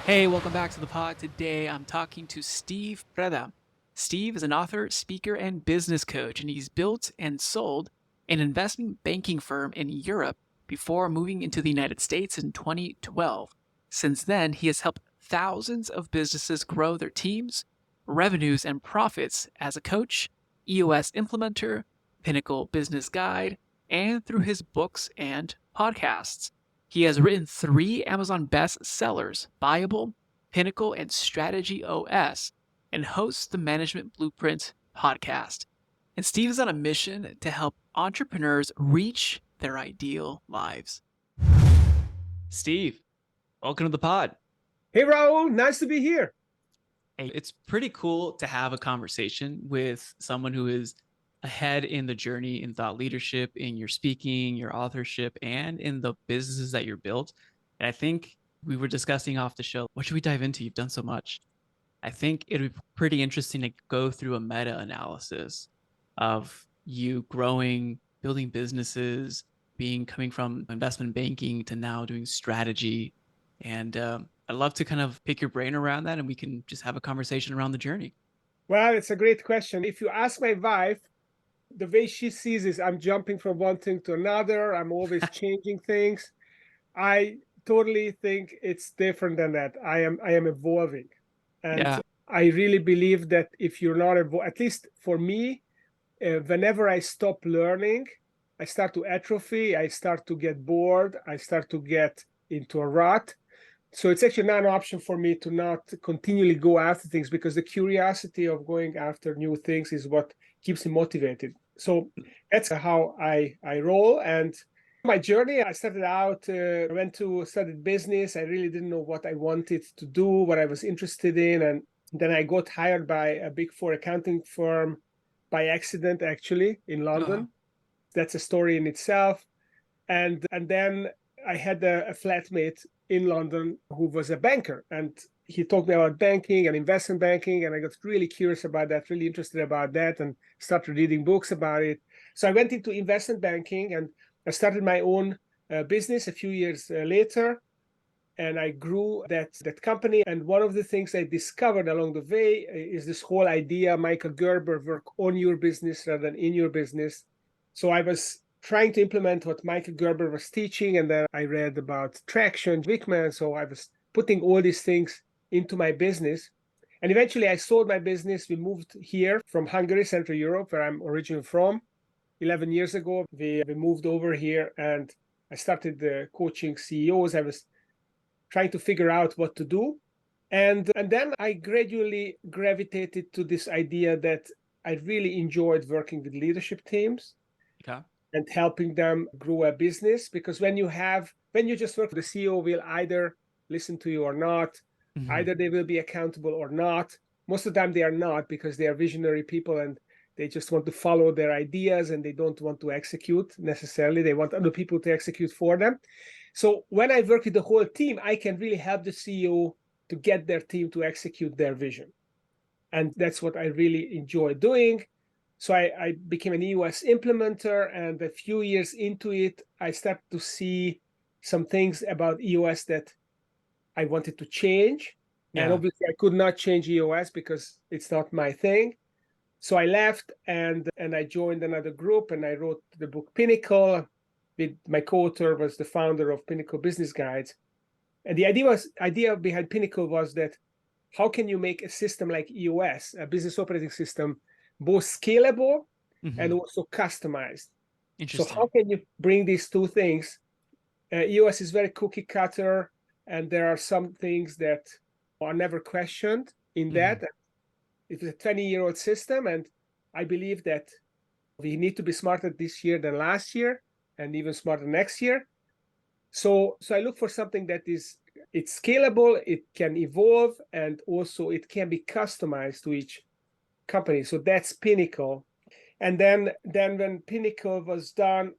Hey, welcome back to the pod. Today I'm talking to Steve Preda. Steve is an author, speaker, and business coach, and he's built and sold an investment banking firm in Europe before moving into the United States in 2012. Since then, he has helped thousands of businesses grow their teams, revenues, and profits as a coach, EOS implementer, Pinnacle business guide, and through his books and podcasts. He has written 3 Amazon bestsellers, Buyable, Pinnacle, and Strategy OS, and hosts the Management Blueprint podcast. And Steve is on a mission to help entrepreneurs reach their ideal lives. Steve, welcome to the pod. Hey, Raul, nice to be here. Hey, it's pretty cool to have a conversation with someone who is ahead in the journey in thought leadership, in your speaking, your authorship, and in the businesses that you're built. And I think we were discussing off the show, what should we dive into? You've done so much. I think it would be pretty interesting to go through a meta-analysis of you growing, building businesses, coming from investment banking to now doing strategy. And I'd love to kind of pick your brain around that, and we can just have a conversation around the journey. Well, it's a great question. If you ask my wife, the way she sees is I'm jumping from one thing to another. I'm always changing things. I totally think it's different than that. I am evolving. And I really believe that if you're not at least for me, whenever I stop learning, I start to atrophy. I start to get bored. I start to get into a rut. So it's actually not an option for me to not continually go after things, because the curiosity of going after new things is what keeps me motivated. So that's how I roll. And my journey, I started out, went to study business. I really didn't know what I wanted to do, what I was interested in. And then I got hired by a Big Four accounting firm by accident, actually, in London. That's a story in itself. And then I had a flatmate in London who was a banker, and he talked me about banking and investment banking, and I got really curious about that, really interested about that, and started reading books about it. So I went into investment banking, and I started my own business a few years later, and I grew that company. And one of the things I discovered along the way is this whole idea, Michael Gerber, work on your business rather than in your business. So I was trying to implement what Michael Gerber was teaching, and then I read about traction, Wickman. So I was putting all these things into my business. And eventually I sold my business. We moved here from Hungary, Central Europe, where I'm originally from. 11 years ago, we moved over here, and I started coaching CEOs. I was trying to figure out what to do. And then I gradually gravitated to this idea that I really enjoyed working with leadership teams. Okay. And helping them grow a business, because when you just work, the CEO will either listen to you or not, either they will be accountable or not. Most of the time they are not, because they are visionary people and they just want to follow their ideas and they don't want to execute necessarily. They want other people to execute for them. So when I work with the whole team, I can really help the CEO to get their team to execute their vision. And that's what I really enjoy doing. So I became an EOS implementer, and a few years into it, I started to see some things about EOS that I wanted to change. Yeah. And obviously I could not change EOS because it's not my thing. So I left and I joined another group, and I wrote the book Pinnacle. With my co-author was the founder of Pinnacle Business Guides. And the idea behind Pinnacle was that how can you make a system like EOS, a business operating system, both scalable and also customized? So how can you bring these two things? EOS is very cookie cutter, and there are some things that are never questioned in that. It's a 20-year-old system, and I believe that we need to be smarter this year than last year, and even smarter next year. So I look for something that it's scalable, it can evolve, and also it can be customized to each company. So that's Pinnacle. And then when Pinnacle was done,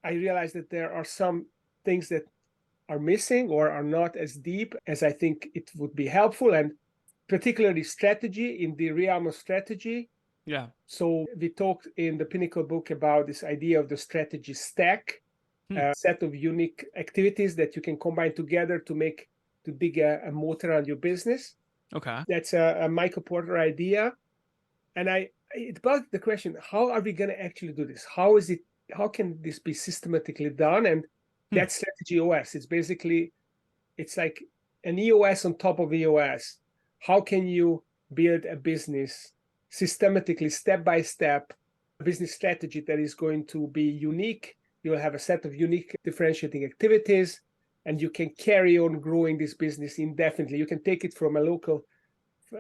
I realized that there are some things that are missing or are not as deep as I think it would be helpful, and particularly strategy, in the realm of strategy. Yeah. So we talked in the Pinnacle book about this idea of the strategy stack, a set of unique activities that you can combine together to make to dig a moat around your business. Okay. That's a Michael Porter idea. And it brought the question, how are we going to actually do this? How can this be systematically done? And that's Strategy OS. It's like an EOS on top of EOS. How can you build a business systematically, step by step, a business strategy that is going to be unique? You'll have a set of unique differentiating activities, and you can carry on growing this business indefinitely. You can take it from a local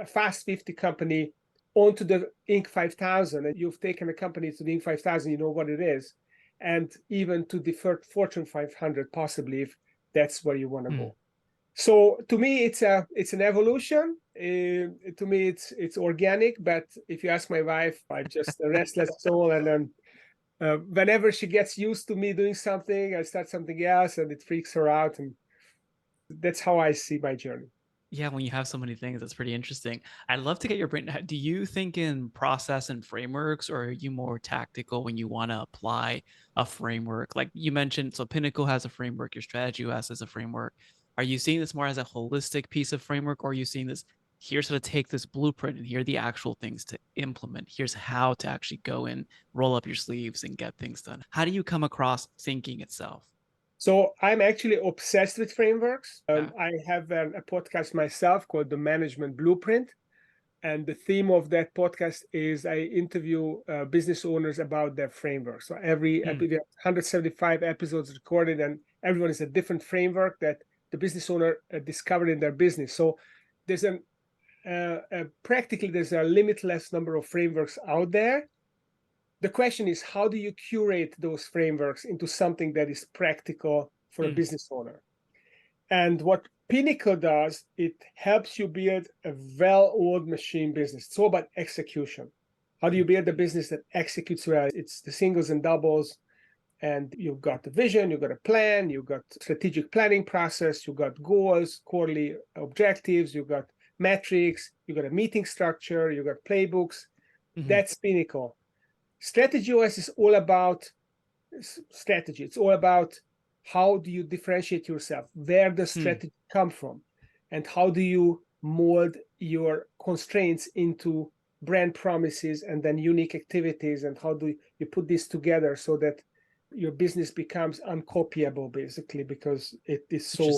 Fast 50 company onto the Inc. 5000, and you've taken a company to the Inc. 5000, you know what it is, and even to the Fortune 500, possibly, if that's where you want to go. So to me, it's an evolution. To me, it's organic. But if you ask my wife, I'm just a restless soul, and then whenever she gets used to me doing something, I start something else, and it freaks her out. And that's how I see my journey. Yeah, when you have so many things, that's pretty interesting. I'd love to get your brain. Do you think in process and frameworks, or are you more tactical when you want to apply a framework? Like you mentioned, so Pinnacle has a framework, your strategy US has a framework. Are you seeing this more as a holistic piece of framework, or are you seeing this, here's how to take this blueprint and here are the actual things to implement? Here's how to actually go and roll up your sleeves and get things done. How do you come across thinking itself? So I'm actually obsessed with frameworks. Yeah. I have a podcast myself called The Management Blueprint. And the theme of that podcast is I interview business owners about their framework. So we have 175 episodes recorded, and everyone is a different framework that the business owner discovered in their business. So there's practically there's a limitless number of frameworks out there. The question is, how do you curate those frameworks into something that is practical for a business owner? And what Pinnacle does, it helps you build a well-oiled machine business. It's all about execution. How do you build a business that executes well? It's the singles and doubles, and you've got the vision, you've got a plan, you've got strategic planning process, you've got goals, quarterly objectives, you've got metrics, you've got a meeting structure, you've got playbooks. That's Pinnacle. Strategy OS is all about strategy. It's all about how do you differentiate yourself? Where does strategy come from? And how do you mold your constraints into brand promises and then unique activities? And how do you put this together so that your business becomes uncopyable, basically, because it is so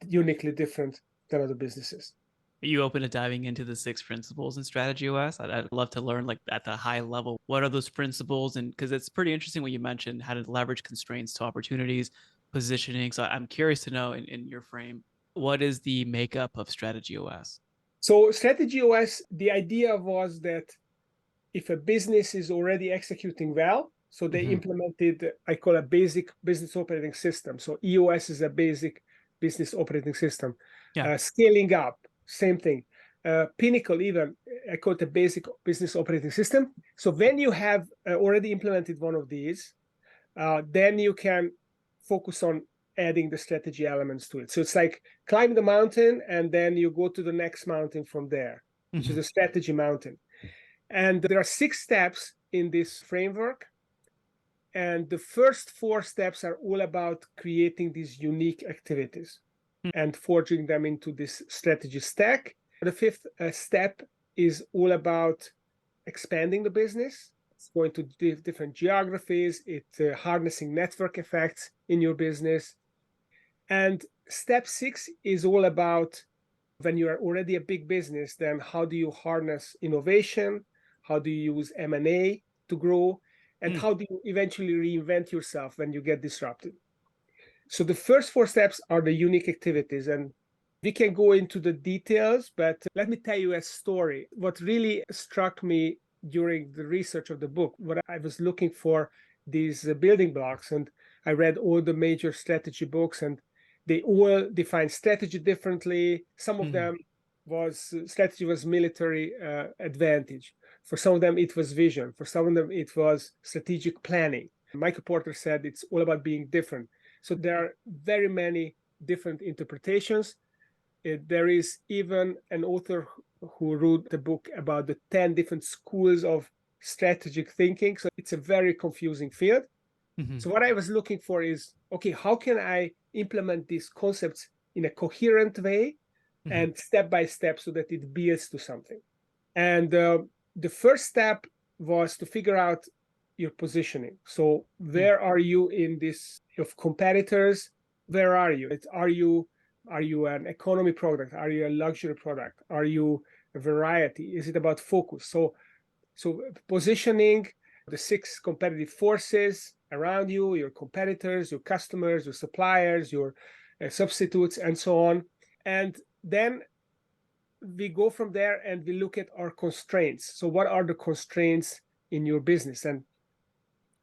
uniquely different than other businesses. Are you open to diving into the 6 principles in Strategy OS? I'd love to learn, like, at the high level, what are those principles? And because it's pretty interesting what you mentioned, how to leverage constraints to opportunities, positioning. So I'm curious to know in your frame, what is the makeup of Strategy OS? So Strategy OS, the idea was that if a business is already executing well, so they implemented, I call a basic business operating system. So EOS is a basic business operating system. Scaling up, same thing. Pinnacle, even, I call it a basic business operating system. So when you have already implemented one of these, then you can focus on adding the strategy elements to it. So it's like climb the mountain, and then you go to the next mountain from there, which is a strategy mountain. And there are 6 steps in this framework. And the first 4 steps are all about creating these unique activities and forging them into this strategy stack. The 5th step is all about expanding the business. It's going to different geographies. It's harnessing network effects in your business. And step 6 is all about, when you are already a big business, then how do you harness innovation? How do you use M&A to grow? And how do you eventually reinvent yourself when you get disrupted? So the first 4 steps are the unique activities, and we can go into the details, but let me tell you a story. What really struck me during the research of the book, what I was looking for, these building blocks, and I read all the major strategy books, and they all define strategy differently. Some of them strategy was military advantage. For some of them, it was vision. For some of them, it was strategic planning. Michael Porter said it's all about being different. So there are very many different interpretations. There is even an author who wrote the book about the 10 different schools of strategic thinking. So it's a very confusing field. So what I was looking for is, okay, how can I implement these concepts in a coherent way Mhm. and step by step so that it builds to something. And the first step was to figure out your positioning. So where are you in this of competitors? Where are you? Are you an economy product? Are you a luxury product? Are you a variety? Is it about focus? So positioning the 6 competitive forces around you, your competitors, your customers, your suppliers, your substitutes, and so on. And then we go from there and we look at our constraints. So what are the constraints in your business? And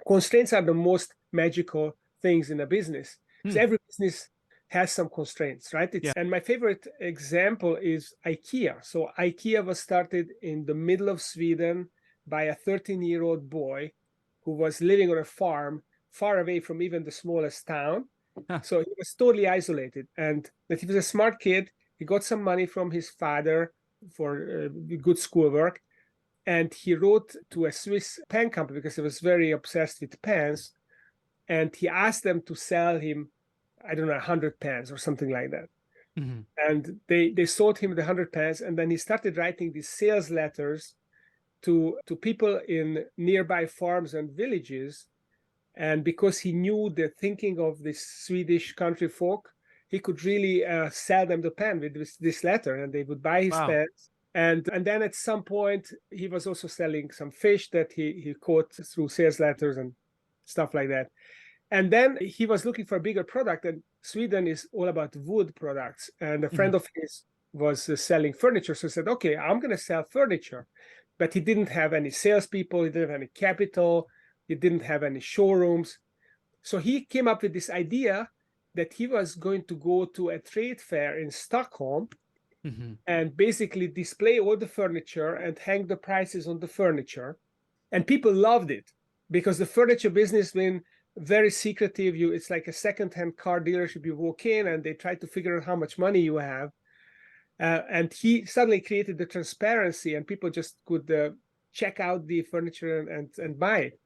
constraints are the most magical things in a business. So every business has some constraints, right? And my favorite example is IKEA. So IKEA was started in the middle of Sweden by a 13-year-old boy who was living on a farm far away from even the smallest town. So he was totally isolated, and that he was a smart kid. He got some money from his father for good schoolwork, and he wrote to a Swiss pen company because he was very obsessed with pens, and he asked them to sell him, I don't know, 100 pens or something like that. Mhm. And they sold him the 100 pens, and then he started writing these sales letters to people in nearby farms and villages. And because he knew the thinking of this Swedish country folk, he could really sell them the pen with this letter, and they would buy his pens. And then at some point, he was also selling some fish that he caught through sales letters and stuff like that. And then he was looking for a bigger product, and Sweden is all about wood products. And a friend of his was selling furniture, so he said, okay, I'm going to sell furniture. But he didn't have any salespeople, he didn't have any capital, he didn't have any showrooms. So he came up with this idea that he was going to go to a trade fair in Stockholm and basically display all the furniture and hang the prices on the furniture. And people loved it because the furniture business been very secretive. It's like a second-hand car dealership. You walk in and they try to figure out how much money you have. And he suddenly created the transparency, and people just could check out the furniture and buy it.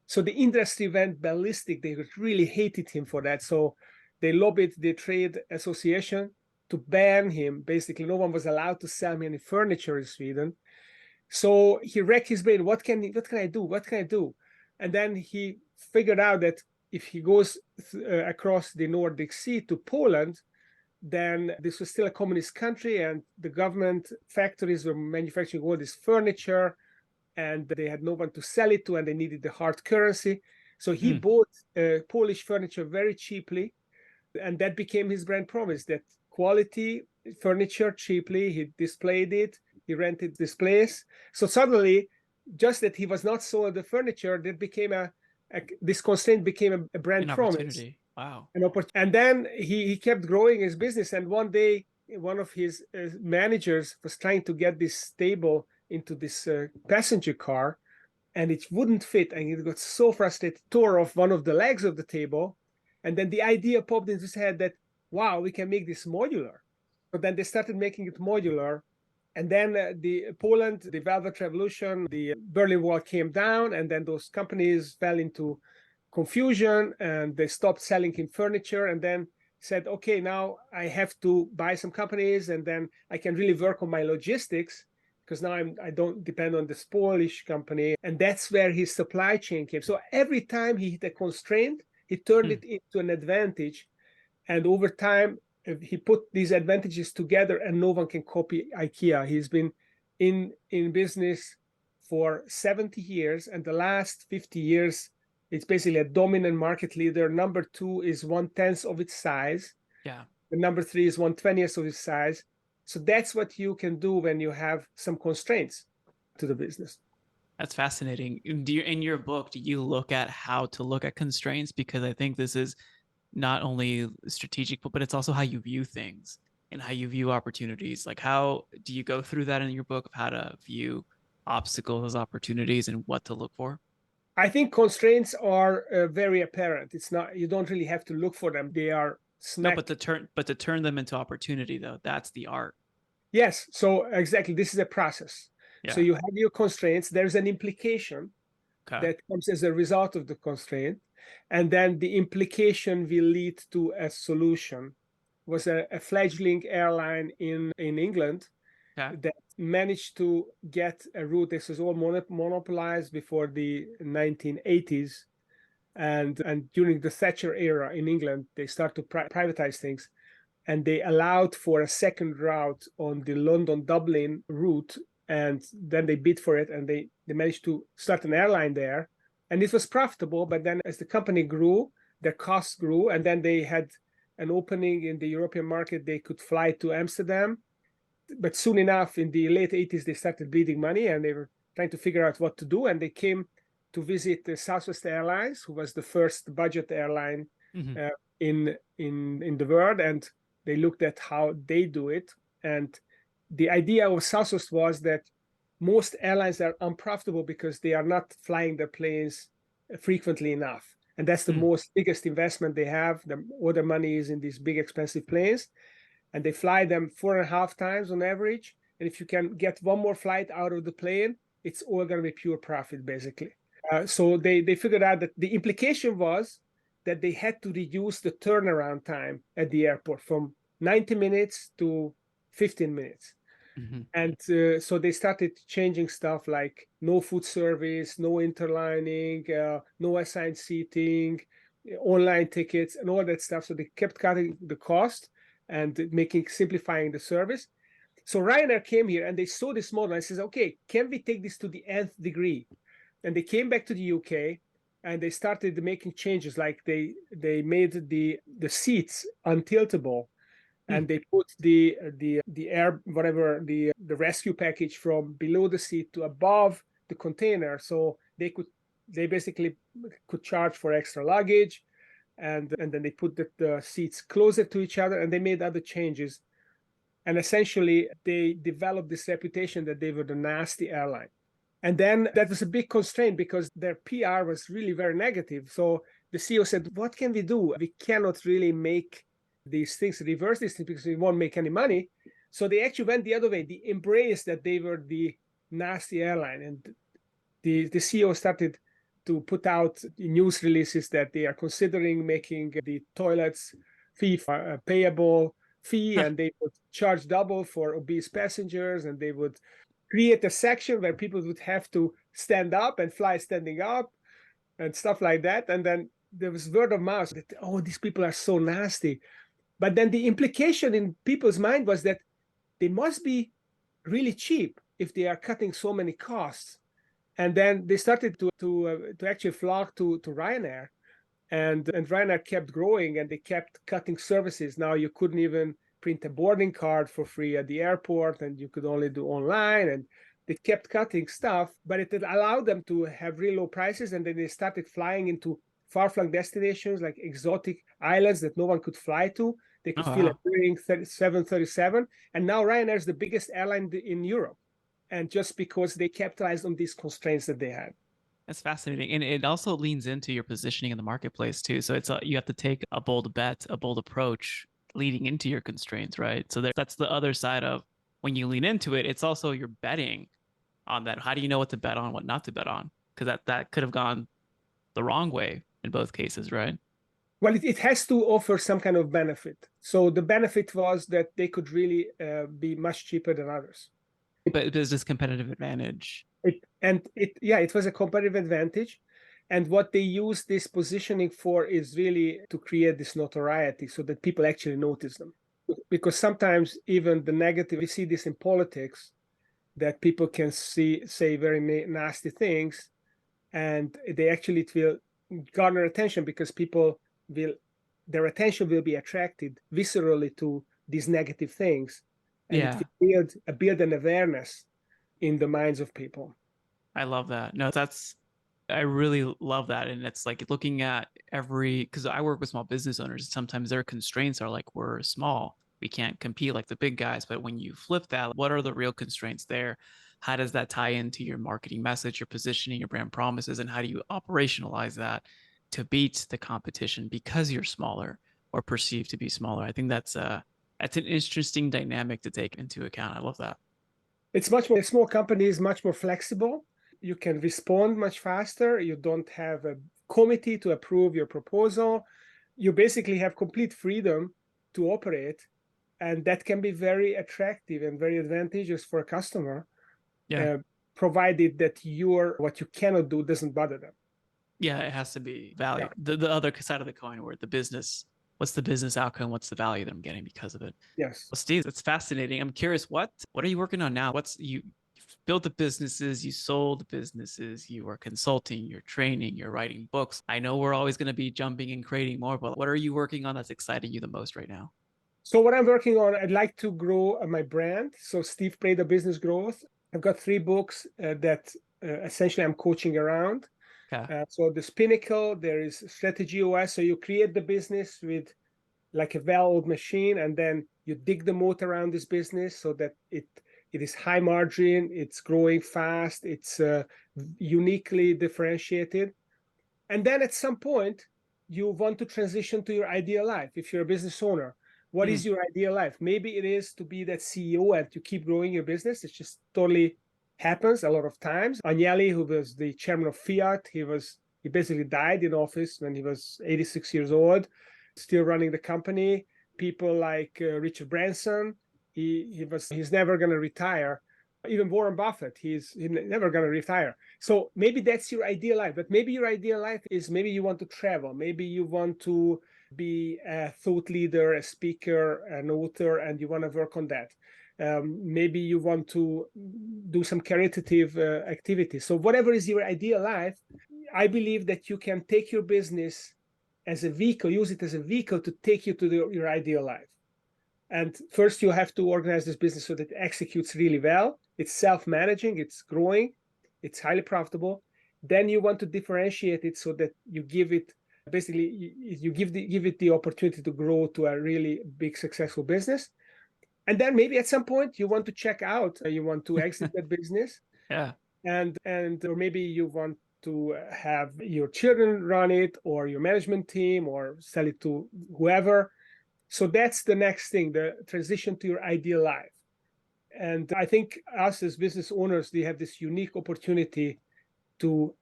So the industry went ballistic. They really hated him for that. So they lobbied the trade association to ban him. Basically, no one was allowed to sell me any furniture in Sweden. So he racked his brain. What can I do? What can I do? And then he figured out that if he goes across the Nordic Sea to Poland, then this was still a communist country, and the government factories were manufacturing all this furniture, and they had no one to sell it to, and they needed the hard currency. So he bought Polish furniture very cheaply, and that became his brand promise, that quality furniture cheaply. He displayed it, he rented displays. So suddenly, just that he was not sold the furniture, that became this constraint became a brand An promise. opportunity. Wow. And then he kept growing his business. And one day, one of his managers was trying to get this table into this passenger car, and it wouldn't fit. And he got so frustrated, tore off one of the legs of the table. And then the idea popped into his head that, wow, we can make this modular. So then they started making it modular. And then Poland, the Velvet Revolution, the Berlin Wall came down, and then those companies fell into confusion, and they stopped selling him furniture, and then said, okay, now I have to buy some companies, and then I can really work on my logistics, because now I don't depend on this Polish company. And that's where his supply chain came. So every time he hit a constraint, he turned it into an advantage. And over time, he put these advantages together, and no one can copy IKEA. He's been in business for 70 years, and the last 50 years, it's basically a dominant market leader. Number 2 is 1/10 of its size. Yeah. The number 3 is 1/20 of its size. So that's what you can do when you have some constraints to the business. That's fascinating. In your book, do you look at how to look at constraints? Because I think this is not only strategic, but it's also how you view things and how you view opportunities. Like, how do you go through that in your book of how to view obstacles as opportunities and what to look for? I think constraints are very apparent. It's not, you don't really have to look for them. They are No, smack. but to turn them into opportunity, though, that's the art. Yes. So exactly, this is a process. Yeah. So you have your constraints. There's an implication that comes as a result of the constraint, and then the implication will lead to a solution. was a fledgling airline in England Okay. that managed to get a route. This was all monopolized before the 1980s. And during the Thatcher era in England, they started to privatize things. And they allowed for a second route on the London-Dublin route. And then they bid for it, and they managed to start an airline there. And it was profitable, but then as the company grew, their costs grew, and then they had an opening in the European market. They could fly to Amsterdam. But soon enough, in the late 80s, they started bleeding money, and they were trying to figure out what to do. And they came to visit the Southwest Airlines, who was the first budget airline in the world. And they looked at how they do it. And the idea of Southwest was that most airlines are unprofitable because they are not flying their planes frequently enough. And that's the biggest investment they have. All their money is in these big, expensive planes. And they fly them 4.5 times on average. And if you can get one more flight out of the plane, it's all going to be pure profit, basically. So they figured out that the implication was that they had to reduce the turnaround time at the airport from 90 minutes to 15 minutes. And so they started changing stuff like no food service, no interlining, no assigned seating, online tickets, and all that stuff. So they kept cutting the cost and simplifying the service. So Ryanair came here and they saw this model and says, okay, can we take this to the nth degree? And they came back to the UK and they started making changes. Like they made the seats untiltable, and they put the air, whatever, the rescue package from below the seat to above the container. So they basically could charge for extra luggage. And then they put the seats closer to each other, and they made other changes. And essentially, they developed this reputation that they were the nasty airline. And then that was a big constraint because their PR was really very negative. So the CEO said, what can we do? We cannot really make these things, reverse these things, because we won't make any money. So they actually went the other way. They embraced that they were the nasty airline. And the CEO started to put out news releases that they are considering making the toilets fee a payable fee, and they would charge double for obese passengers, and they would create a section where people would have to stand up and fly standing up and stuff like that. And then there was word of mouth that, oh, these people are so nasty. But then the implication in people's mind was that they must be really cheap if they are cutting so many costs. And then they started to actually flock to Ryanair. And Ryanair kept growing, and they kept cutting services. Now you couldn't even print a boarding card for free at the airport, and you could only do online. And they kept cutting stuff, but it allowed them to have really low prices. And then they started flying into far-flung destinations like exotic islands that no one could fly to. They could feel like Boeing 737. And now Ryanair is the biggest airline in Europe. And just because they capitalized on these constraints that they had. That's fascinating. And it also leans into your positioning in the marketplace too. So you have to take a bold bet, a bold approach leading into your constraints, right? So that's the other side of when you lean into it, it's also you're betting on that. How do you know what to bet on, what not to bet on? Because that could have gone the wrong way in both cases, right? Well, it has to offer some kind of benefit. So the benefit was that they could really be much cheaper than others. But there's this competitive advantage. It was a competitive advantage. And what they use this positioning for is really to create this notoriety so that people actually notice them. Because sometimes even the negative, we see this in politics, that people can say very nasty things, and they actually will garner attention because their attention will be attracted viscerally to these negative things. And it will build an awareness in the minds of people. I love that. No, I really love that. And it's like looking at because I work with small business owners, and sometimes their constraints are like, we're small, we can't compete like the big guys. But when you flip that, what are the real constraints there? How does that tie into your marketing message, your positioning, your brand promises, and how do you operationalize that to beat the competition because you're smaller or perceived to be smaller? I think that's an interesting dynamic to take into account. I love that. It's much more, small companies, much more flexible. You can respond much faster. You don't have a committee to approve your proposal. You basically have complete freedom to operate. And that can be very attractive and very advantageous for a customer, Yeah. provided that what you cannot do doesn't bother them. Yeah, it has to be value. Yeah. The other side of the coin, where what's the business outcome? What's the value that I'm getting because of it? Yes. Well, Steve, it's fascinating. I'm curious, what are you working on now? You've built the businesses, you sold the businesses, you are consulting, you're training, you're writing books. I know we're always going to be jumping and creating more, but what are you working on that's exciting you the most right now? So what I'm working on, I'd like to grow my brand. So Steve Preda Business Growth. I've got 3 books that essentially I'm coaching around. Okay. So there's Pinnacle, there is strategize. So you create the business with like a well-oiled machine, and then you dig the moat around this business so that it is high margin, it's growing fast, it's uniquely differentiated. And then at some point, you want to transition to your ideal life. If you're a business owner, what is your ideal life? Maybe it is to be that CEO and to keep growing your business. It just totally happens a lot of times. Agnelli, who was the chairman of Fiat, he basically died in office when he was 86 years old, still running the company. People like Richard Branson, he's never going to retire. Even Warren Buffett, he's never going to retire. So maybe that's your ideal life, but maybe your ideal life is maybe you want to travel, maybe you want to be a thought leader, a speaker, an author, and you want to work on that. Maybe you want to do some caritative activities. So whatever is your ideal life, I believe that you can take your business as a vehicle, use it as a vehicle to take you to your ideal life. And first you have to organize this business so that it executes really well. It's self-managing, it's growing, it's highly profitable. Then you want to differentiate it so that you give it, basically, you give it the opportunity to grow to a really big, successful business. And then maybe at some point you want to check out, you want to exit that business. Yeah. And or maybe you want to have your children run it, or your management team, or sell it to whoever. So that's the next thing, the transition to your ideal life. And I think us as business owners, we have this unique opportunity to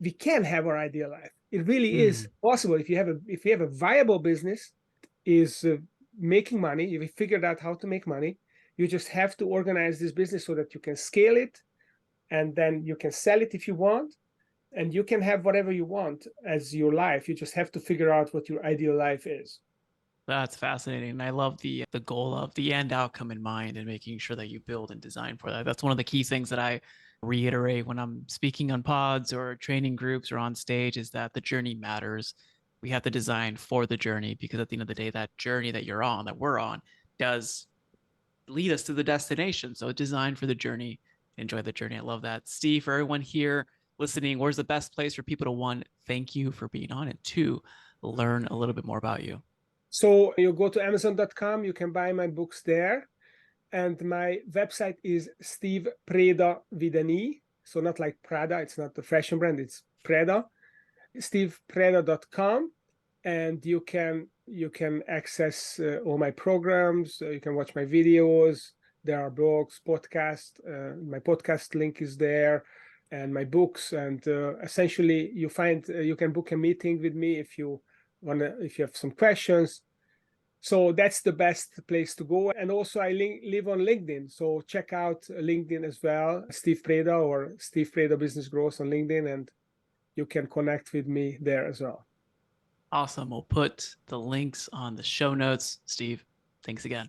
we can have our ideal life. It really is possible if you have a viable business, is making money. You figured out how to make money. You just have to organize this business so that you can scale it, and then you can sell it if you want, and you can have whatever you want as your life. You just have to figure out what your ideal life is. That's fascinating. And I love the goal of the end outcome in mind and making sure that you build and design for that. That's one of the key things that I reiterate when I'm speaking on pods or training groups or on stage, is that the journey matters. We have to design for the journey, because at the end of the day, that journey that you're on, that we're on, does lead us to the destination. So design for the journey, enjoy the journey. I love that. Steve, for everyone here listening, where's the best place for people to, 1, thank you for being on, and 2, learn a little bit more about you? So you go to Amazon.com, you can buy my books there. And my website is Steve Preda with an E. So not like Prada, it's not the fashion brand, it's Preda. StevePreda.com. And you can access all my programs. You can watch my videos. There are blogs, podcasts. My podcast link is there, and my books. And essentially, you can book a meeting with me if you have some questions. So that's the best place to go. And also I live on LinkedIn. So check out LinkedIn as well, Steve Preda, or Steve Preda Business Growth on LinkedIn, and you can connect with me there as well. Awesome. We'll put the links on the show notes. Steve, thanks again.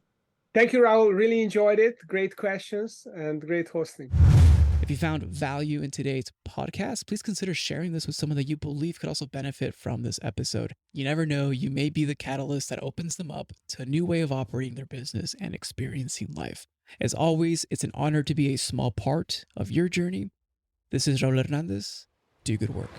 Thank you, Raul. Really enjoyed it. Great questions and great hosting. If you found value in today's podcast, please consider sharing this with someone that you believe could also benefit from this episode. You never know, you may be the catalyst that opens them up to a new way of operating their business and experiencing life. As always, it's an honor to be a small part of your journey. This is Raul Hernandez. Do good work.